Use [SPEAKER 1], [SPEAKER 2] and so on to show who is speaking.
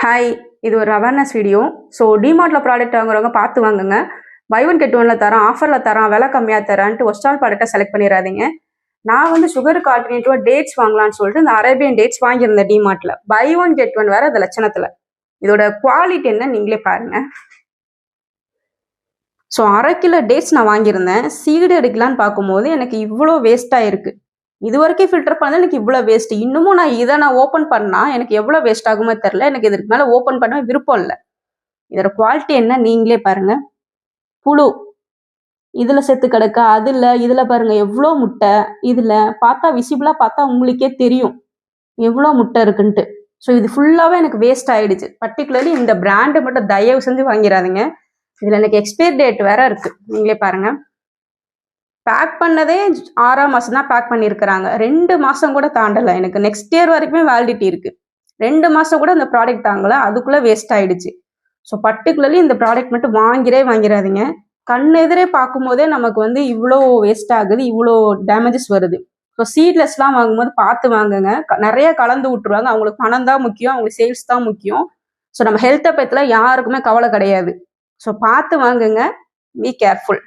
[SPEAKER 1] Hi, இது ஒரு awareness video. So டிமார்ட்டில் product வாங்குறவங்க பார்த்து வாங்குங்க. பை ஒன் கெட் ஒன்ல தரோம், ஆஃபரில் தரோம், விலை கம்மியாக தரான்ட்டு ஒஸ்டால் ப்ராடக்ட்டை செலக்ட் பண்ணிடாதீங்க. நான் வந்து சுகருக்கு ஆல்டர்னேட்டிவாக டேட்ஸ் வாங்கலாம்னு சொல்லிட்டு இந்த அரேபியன் டேட்ஸ் வாங்கியிருந்தேன் டிமார்ட்டில். பை ஒன் கெட் ஒன் வேறு அந்த லட்சணத்தில். இதோட குவாலிட்டி என்ன நீங்களே பாருங்கள். ஸோ 1/2 கிலோ டேட்ஸ் நான் வாங்கியிருந்தேன். சீடு எடுக்கலான்னு பார்க்கும்போது எனக்கு இவ்வளோ வேஸ்ட்டாக இருக்குது. இது வரைக்கும் ஃபில்டர் பண்ணால் எனக்கு இவ்வளோ வேஸ்ட். இன்னமும் நான் ஓப்பன் பண்ணால் எனக்கு எவ்வளோ வேஸ்ட் ஆகுமோ தெரில. எனக்கு இதுக்கு மேலே ஓப்பன் பண்ண விருப்பம் இல்லை. இதோட குவாலிட்டி என்ன நீங்களே பாருங்க. புழு இதில் செத்து கிடக்கா, இதில் பாருங்க எவ்வளோ முட்டை. இதில் பார்த்தா விசிபிளாக பார்த்தா உங்களுக்கே தெரியும் எவ்வளோ முட்டை இருக்குன்ட்டு. ஸோ இது ஃபுல்லாகவே எனக்கு வேஸ்ட் ஆகிடுச்சு. பர்டிகுலர்லி இந்த பிராண்டை மட்டும் தயவு செஞ்சு வாங்கிடாதீங்க. இதில் எனக்கு எக்ஸ்பைரி டேட் வேற இருக்குது, நீங்களே பாருங்கள். பேக் பண்ணதே 6ஆம் மாதம் தான் பேக் பண்ணியிருக்கிறாங்க. 2 மாதம் கூட தாண்டலை. எனக்கு நெக்ஸ்ட் இயர் வரைக்குமே வேலிடிட்டி இருக்குது. 2 மாதம் கூட இந்த ப்ராடக்ட் தாங்கலை, அதுக்குள்ளே வேஸ்ட் ஆகிடுச்சு. ஸோ பர்டிகுலர்லி இந்த ப்ராடக்ட் மட்டும் வாங்கிடாதீங்க. கண் எதிரே பார்க்கும்போதே நமக்கு வந்து இவ்வளோ வேஸ்ட் ஆகுது, இவ்வளோ டேமேஜஸ் வருது. ஸோ சீட்லெஸ்லாம் வாங்கும்போது பார்த்து வாங்குங்க. நிறைய கலந்து விட்டுருவாங்க. அவங்களுக்கு பணம் தான் முக்கியம், அவங்களுக்கு சேல்ஸ் தான் முக்கியம். ஸோ நம்ம ஹெல்த்தை பற்றிலாம் யாருக்குமே கவலை கிடையாது. ஸோ பார்த்து வாங்குங்க. Be careful.